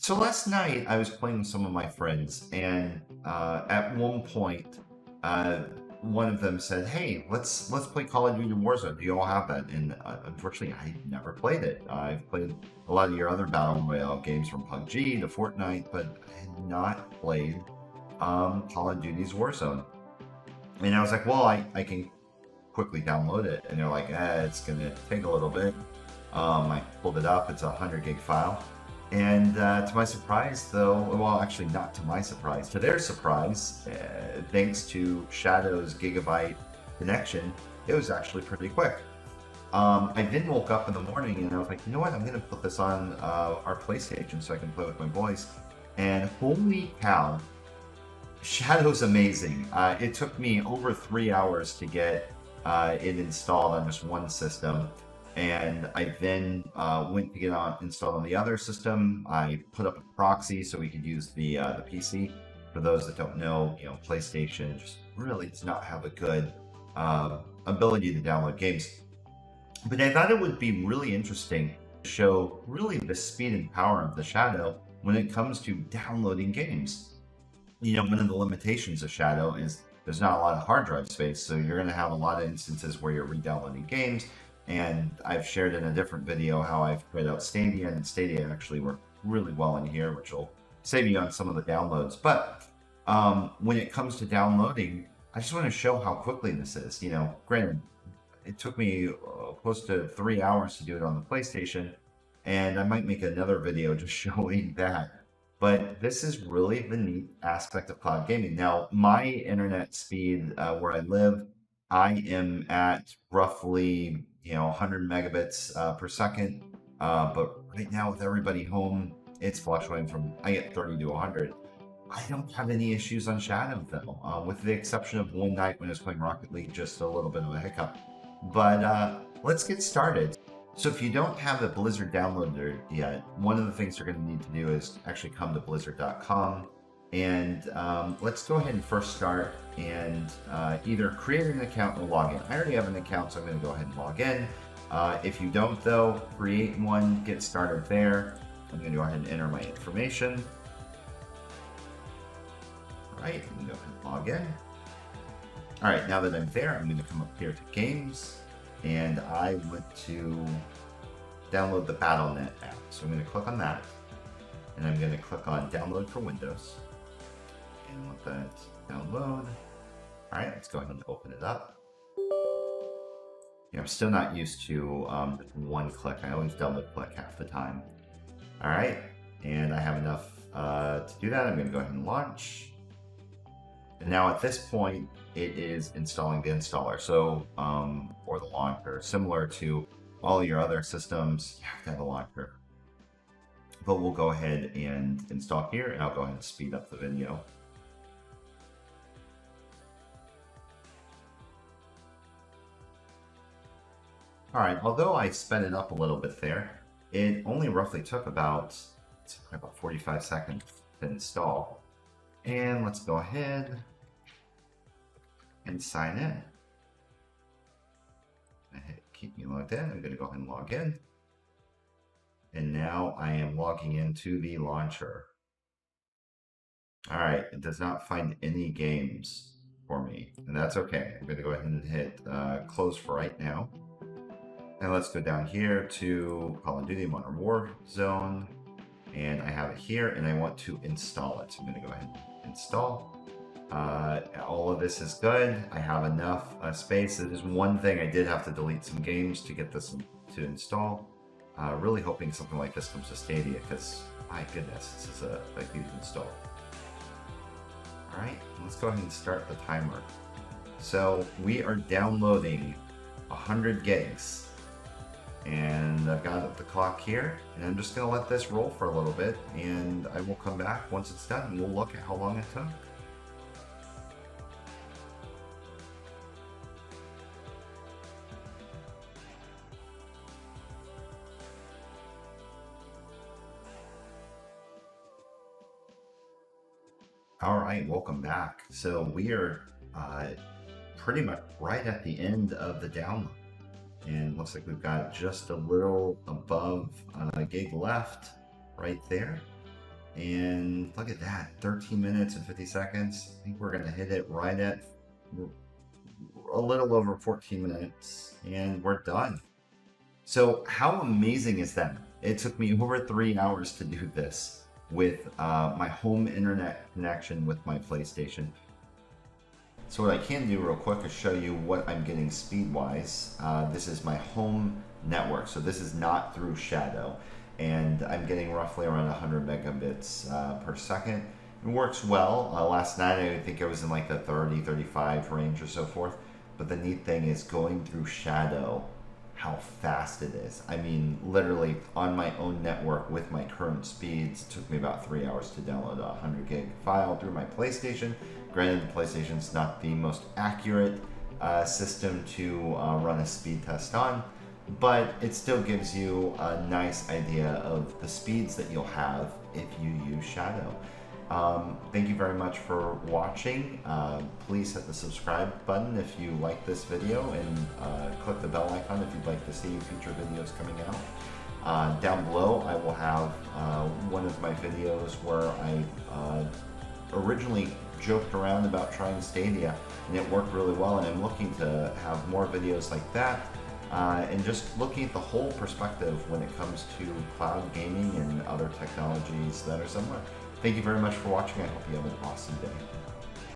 So last night I was playing with some of my friends, and at one point, uh, one of them said, "Hey, let's play Call of Duty Warzone. Do you all have that?" And unfortunately, I never played it. I've played a lot of your other battle royale games from PUBG to Fortnite, but I had not played Call of Duty's Warzone. And I was like, "Well, I can quickly download it." And they're like, "It's gonna take a little bit." I pulled it up. It's a 100 gig file. And to my surprise, though, well, actually, not to my surprise, to their surprise, thanks to Shadow's gigabyte connection, it was actually pretty quick. I then woke up in the morning and I was like, you know what? I'm going to put this on our PlayStation so I can play with my boys. And holy cow, Shadow's amazing. It took me over 3 hours to get it installed on just one system, and I then went to get on installed on the other system. I put up a proxy so we could use the PC. For those that don't know, PlayStation just really does not have a good ability to download games. But I thought it would be really interesting to show really the speed and power of the Shadow when it comes to downloading games. One of the limitations of Shadow is there's not a lot of hard drive space, so you're going to have a lot of instances where you're re-downloading games. And I've shared in a different video how I've tried out Stadia, and Stadia actually worked really well in here, which will save you on some of the downloads. But when it comes to downloading, I just want to show how quickly this is. Granted, it took me close to 3 hours to do it on the PlayStation, and I might make another video just showing that. But this is really the neat aspect of cloud gaming. Now, my internet speed where I live, I am at roughly 100 megabits per second. But right now, with everybody home, it's fluctuating from I get 30 to 100. I don't have any issues on Shadow though, with the exception of one night when I was playing Rocket League, just a little bit of a hiccup. But let's get started. So if you don't have the Blizzard downloader yet, one of the things you're going to need to do is actually come to blizzard.com. And let's go ahead and first start and either create an account or log in. I already have an account, so I'm going to go ahead and log in. If you don't, though, create one, get started there. I'm going to go ahead and enter my information. All right, I'm going to go ahead and log in. All right, now that I'm there, I'm going to come up here to Games, and I want to download the Battle.net app. So I'm going to click on that, and I'm going to click on Download for Windows, and let that download. All right, let's go ahead and open it up. I'm still not used to just one click. I always double click half the time. All right, and I have enough to do that. I'm going to go ahead and launch. And now at this point, it is installing the installer, so or the launcher. Similar to all your other systems, you have to have a launcher. But we'll go ahead and install here, and I'll go ahead and speed up the video. All right, although I sped it up a little bit there, it only roughly took about 45 seconds to install. And let's go ahead and sign in. I hit keep me logged in. I'm going to go ahead and log in. And now I am logging into the launcher. All right, it does not find any games for me, and that's okay. I'm going to go ahead and hit close for right now. And let's go down here to Call of Duty Modern Warzone, and I have it here, and I want to install it. So I'm going to go ahead and install. All of this is good. I have enough space. There's one thing I did have to delete some games to get this to install. Really hoping something like this comes to Stadia, because my goodness, this is a huge install. All right, let's go ahead and start the timer. So we are downloading 100 gigs. And I've got the clock here, and I'm just going to let this roll for a little bit, and I will come back once it's done, and we'll look at how long it took. All right, welcome back. So we are pretty much right at the end of the download. And looks like we've got just a little above a gig left right there. And look at that, 13 minutes and 50 seconds. I think we're gonna hit it right at a little over 14 minutes and we're done. So how amazing is that? It took me over 3 hours to do this with my home internet connection with my PlayStation. So what I can do real quick is show you what I'm getting speed-wise. This is my home network, so this is not through Shadow. And I'm getting roughly around 100 megabits per second. It works well. Last night I think I was in like the 30, 35 range or so forth. But the neat thing is going through Shadow, how fast it is. I mean, literally on my own network with my current speeds, it took me about 3 hours to download a 100 gig file through my PlayStation. Granted, the PlayStation's not the most accurate system to run a speed test on, but it still gives you a nice idea of the speeds that you'll have if you use Shadow. Thank you very much for watching. Please hit the subscribe button if you like this video, and click the bell icon if you'd like to see future videos coming out. Down below I will have one of my videos where I originally joked around about trying Stadia, and it worked really well, and I'm looking to have more videos like that, and just looking at the whole perspective when it comes to cloud gaming and other technologies that are similar. Thank you very much for watching. I hope you have an awesome day.